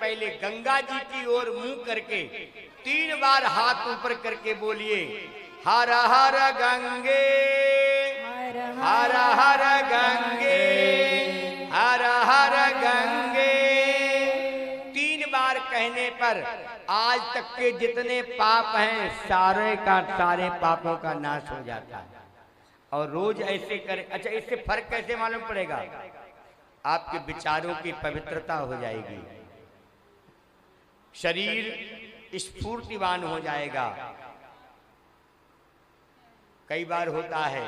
पहले गंगा जी की ओर मुंह करके 3 बार हाथ ऊपर करके बोलिए, हर हर गंगे हर हर गंगे हर हर गंगे। 3 बार कहने पर आज तक के जितने पाप हैं सारे का सारे पापों का नाश हो जाता है। और रोज ऐसे करें। अच्छा, इससे फर्क कैसे मालूम पड़ेगा? आपके विचारों की पवित्रता हो जाएगी, शरीर स्फूर्तिवान हो जाएगा। कई बार होता है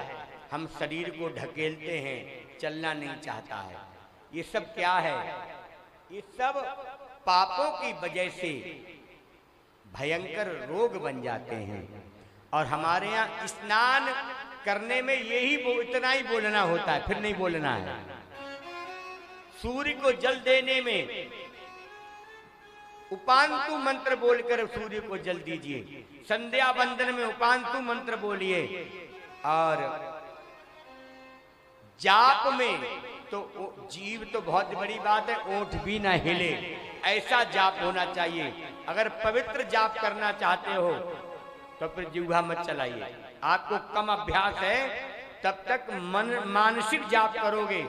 हम शरीर को ढकेलते हैं, चलना नहीं चाहता है। ये सब क्या है? ये सब पापों की वजह से भयंकर रोग बन जाते हैं। और हमारे यहाँ स्नान करने में यही इतना ही बोलना होता है, फिर नहीं बोलना है। सूर्य को जल देने में उपांतु मंत्र बोलकर सूर्य को जल दीजिए। संध्या वंदन में उपांतु मंत्र बोलिए। और जाप में तो जीव तो बहुत बड़ी बात है, ओठ भी ना हिले, ऐसा जाप होना चाहिए। अगर पवित्र जाप करना चाहते हो तो फिर जिह्वा मत चलाइए। आपको कम अभ्यास है तब तक मानसिक जाप करोगे।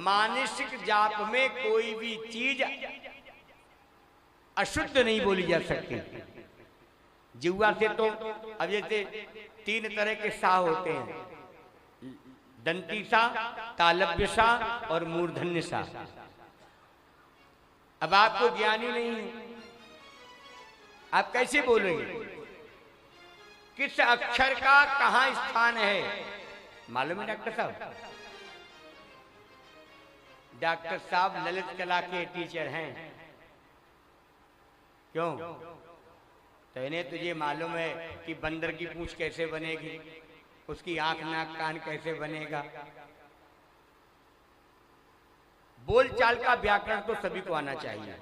मानसिक जाप में कोई भी चीज अशुद्ध नहीं बोली जा सकती। जिह्वा से तो अब जैसे 3 तरह के सा होते हैं, दंती सा, तालव्य सा और मूर्धन्य सा। अब आपको ज्ञानी नहीं है, आप कैसे बोलेंगे? किस अक्षर का कहां स्थान है मालूम है डॉक्टर साहब? डॉक्टर साहब ललित कला के टीचर हैं। क्यों? तो इन्हें तुझे मालूम है कि बंदर की पूंछ कैसे बनेगी, उसकी आंख नाक कान कैसे बनेगा। बोलचाल का व्याकरण तो सभी को आना चाहिए,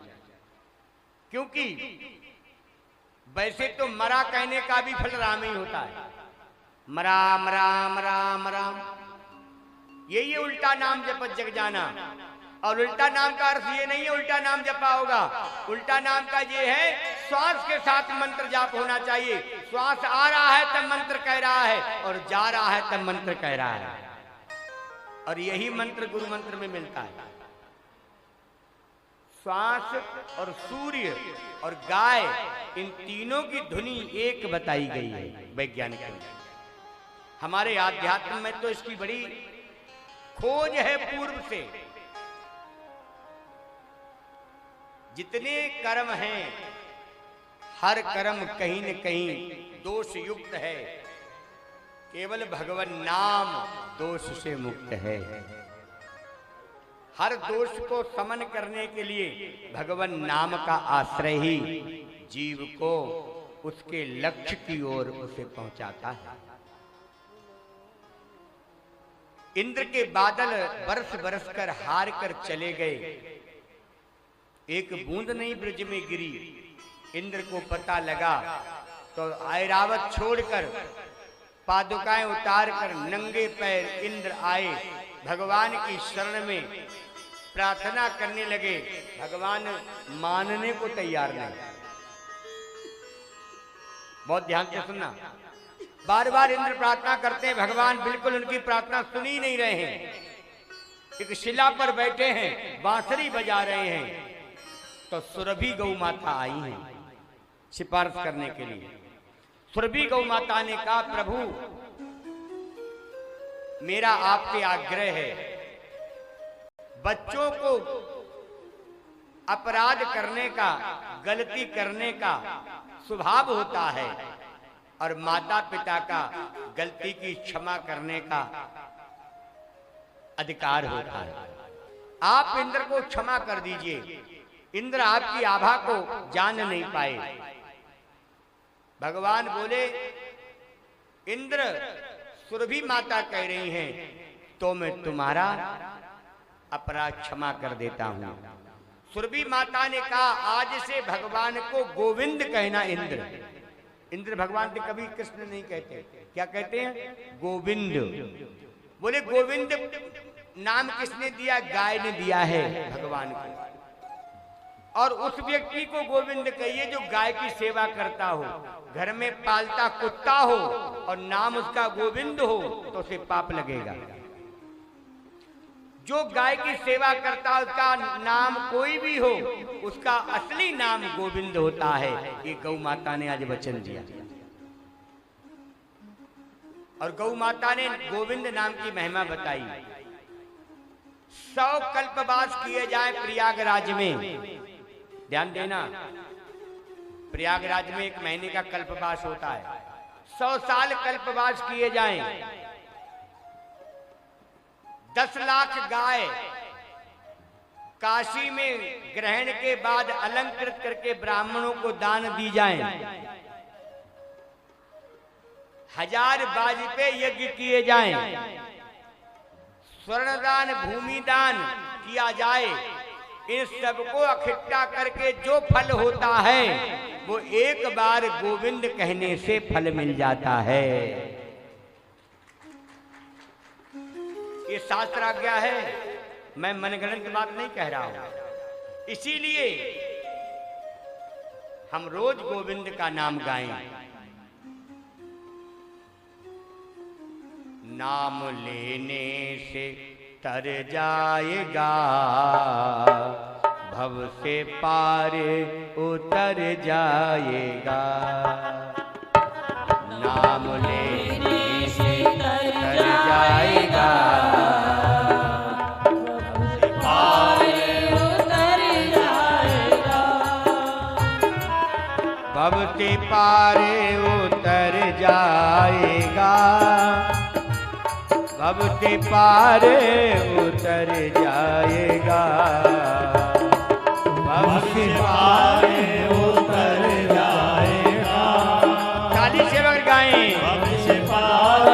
क्योंकि वैसे तो मरा कहने का भी फल राम ही होता है। मराम राम राम राम, यही उल्टा नाम जपत जग जाना। और उल्टा नाम का अर्थ ये नहीं है उल्टा नाम जपा होगा। उल्टा नाम का ये है श्वास के साथ मंत्र जाप होना चाहिए। श्वास आ रहा है तब मंत्र कह रहा है, और जा रहा है तब मंत्र कह रहा है। और यही मंत्र गुरु मंत्र में मिलता है। श्वास और सूर्य और गाय, इन तीनों की धुनी एक बताई गई है वैज्ञानिक। हमारे आध्यात्म में तो इसकी बड़ी खोज है पूर्व से। जितने कर्म हैं हर कर्म कहीं न कहीं दोष युक्त है, केवल भगवान नाम दोष से मुक्त है। हर दोष को समन करने के लिए भगवान नाम का आश्रय ही जीव को उसके लक्ष्य की ओर उसे पहुंचाता है। इंद्र के बादल बरस बरस कर हार कर चले गए, एक बूंद नहीं ब्रज में गिरी। इंद्र को पता लगा तो ऐरावत छोड़कर पादुकाएं उतार कर नंगे पैर इंद्र आए, भगवान की शरण में प्रार्थना करने लगे। भगवान मानने को तैयार नहीं। बहुत ध्यान से सुनना, बार बार इंद्र प्रार्थना करते हैं, भगवान बिल्कुल उनकी प्रार्थना सुन ही नहीं रहे हैं। एक शिला पर बैठे हैं, बांसुरी बजा रहे हैं, तो सुरभि गौ माता आई हैं सिफारिश करने के लिए। सुरभि गौ माता ने कहा, प्रभु मेरा आपसे आग्रह है, बच्चों को अपराध करने का, गलती करने का स्वभाव होता है, और माता पिता का गलती की क्षमा करने का अधिकार होता है। आप इंद्र को क्षमा कर दीजिए। इंद्र आपकी आभा को जान नहीं पाए। भगवान बोले, इंद्र सुरभि माता कह रही हैं तो मैं तुम्हारा अपराध क्षमा कर देता हूं। सुरभि माता ने कहा, आज से भगवान को गोविंद कहना। इंद्र भगवान से कभी कृष्ण नहीं कहते, क्या कहते हैं? गोविंद। बोले गोविंद नाम किसने दिया? गाय ने दिया है भगवान को। और उस व्यक्ति को गोविंद कहिए जो गाय की सेवा करता हो, घर में पालता कुत्ता हो और नाम उसका गोविंद हो तो उसे पाप लगेगा। जो गाय की सेवा करता है उसका नाम कोई भी हो, उसका असली नाम गोविंद होता है। ये गौ माता ने आज वचन दिया और गौ माता ने गोविंद नाम की महिमा बताई। 100 कल्पवास किए जाए प्रयागराज में, ध्यान देना, प्रयागराज में 1 महीने का कल्पवास होता है। 100 साल कल्पवास किए जाएं, 10 लाख गाय काशी में ग्रहण के बाद अलंकृत करके ब्राह्मणों को दान दी जाएं, 1000 बाज पे यज्ञ किए जाएं, स्वर्णदान भूमि दान किया जाए, इन सबको इकट्ठा करके जो फल होता है वो एक बार गोविंद कहने से फल मिल जाता है। ये शास्त्र आज्ञा है, मैं मनगढ़ंत की बात नहीं कह रहा हूं। इसीलिए हम रोज गोविंद का नाम गाएं। नाम लेने से तर जाएगा, भव से पार उतर जाएगा। नाम लेने से तर जाएगा, भव से पार उतर जाएगा। भव से पार उतर जाएगा, अब के पार उतर जाएगा, अब के पार उतर जाएगा। काली सेवक गाएं, अब से पार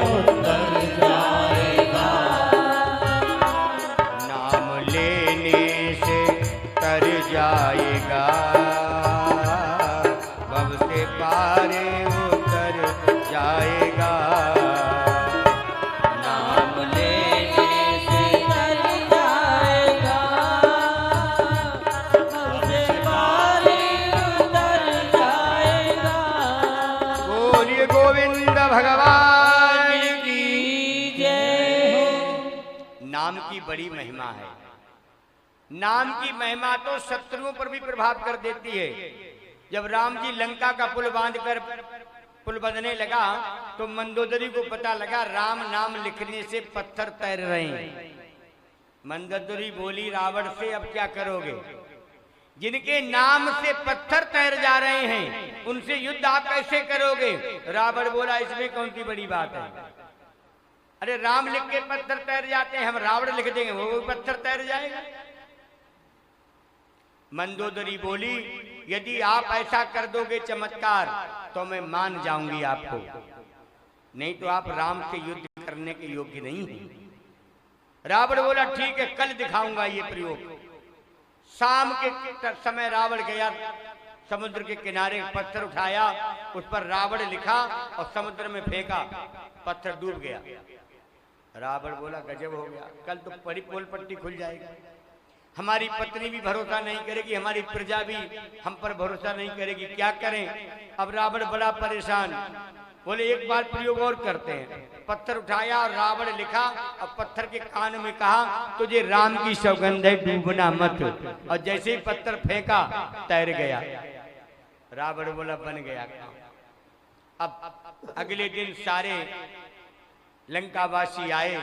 उतर जाएगा। नाम लेने से तर जाएगा, अब से पार उतर जाएगा। भगवान की जय। नाम की बड़ी महिमा है। नाम की महिमा तो शत्रुओं पर भी प्रभाव कर देती है। जब राम जी लंका का पुल बांधकर पुल बंधने लगा तो मंदोदरी को पता लगा राम नाम लिखने से पत्थर तैर रहे हैं। मंदोदरी बोली रावण से, अब क्या करोगे? जिनके नाम से पत्थर तैर जा रहे हैं उनसे युद्ध आप कैसे करोगे? रावण बोला इसमें कौन सी बड़ी बात है? अरे राम लिख के पत्थर तैर जाते हैं, हम रावण लिख देंगे वो पत्थर तैर जाएगा। मंदोदरी बोली यदि आप ऐसा कर दोगे चमत्कार तो मैं मान जाऊंगी आपको, नहीं तो आप राम से युद्ध करने के योग्य नहीं हैं। रावण बोला ठीक है, कल दिखाऊंगा ये प्रयोग। शाम के समय रावण गया समुद्र के किनारे, पत्थर उठाया, उस पर रावण लिखा और समुद्र में फेंका, पत्थर डूब गया। रावण बोला गजब हो गया, कल तो बड़ी पोल पट्टी खुल जाएगी। हमारी पत्नी भी भरोसा नहीं करेगी, हमारी प्रजा भी हम पर भरोसा नहीं करेगी, क्या करें? अब रावण बड़ा परेशान, बोले एक बार प्रयोग और करते हैं। पत्थर उठाया और रावण लिखा और पत्थर के कान में कहा तुझे राम की सौगंध है, डूबना मत। और जैसे ही पत्थर फेंका तैर गया। रावण बोला बन गया काम। अब अगले दिन सारे लंकावासी आए,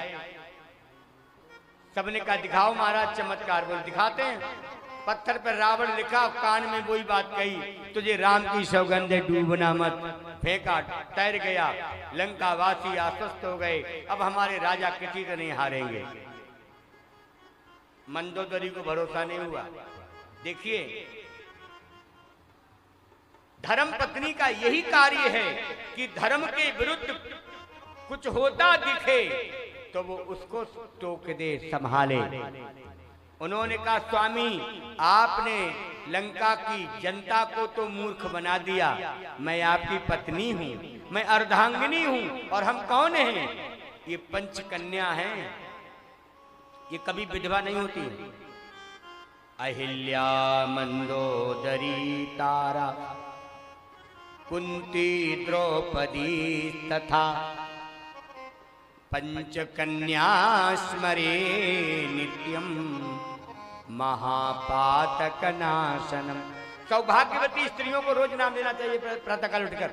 सबने कहा दिखाओ महाराज चमत्कार। बोल दिखाते हैं। पत्थर पर रावण लिखा, कान में वही बात कही तुझे राम की सौगंध है, डूबना मत। फेंका, तैर गया। लंकावासी आश्वस्त हो गए, अब हमारे राजा किसी को नहीं हारेंगे। मंदोदरी को भरोसा नहीं हुआ। देखिए धर्म पत्नी का यही कार्य है कि धर्म के विरुद्ध कुछ होता दिखे तो वो उसको टोक दे, संभाले। उन्होंने कहा स्वामी आपने लंका की जनता को तो मूर्ख बना दिया, मैं आपकी पत्नी हूँ, मैं अर्धांगिनी हूँ। और हम कौन हैं? ये पंचकन्या हैं, ये कभी विधवा नहीं होती। अहिल्या मंदोदरी तारा कुंती द्रौपदी तथा पंचकन्या स्मरे नित्यम महापातक नाशनम। सौभाग्यवती स्त्रियों को रोज नाम लेना चाहिए प्रातःकाल उठकर।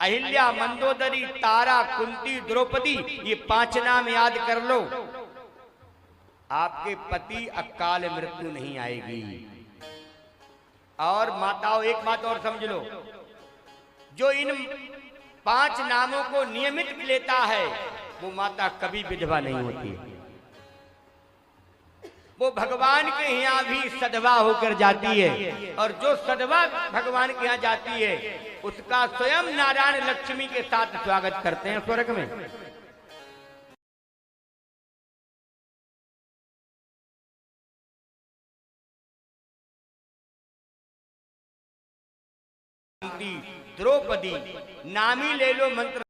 अहिल्या, मंदोदरी, तारा, कुंती, द्रौपदी, ये 5 नाम याद कर लो, आपके पति अकाल मृत्यु नहीं आएगी। और माताओं एक बात और समझ लो, जो इन 5 नामों को नियमित लेता है वो माता कभी विधवा नहीं होती, वो भगवान के यहाँ भी सधवा होकर जाती है। और जो सधवा भगवान के यहाँ जाती है उसका स्वयं नारायण लक्ष्मी के साथ स्वागत करते हैं स्वर्ग में। द्रौपदी नामी ले लो मंत्र।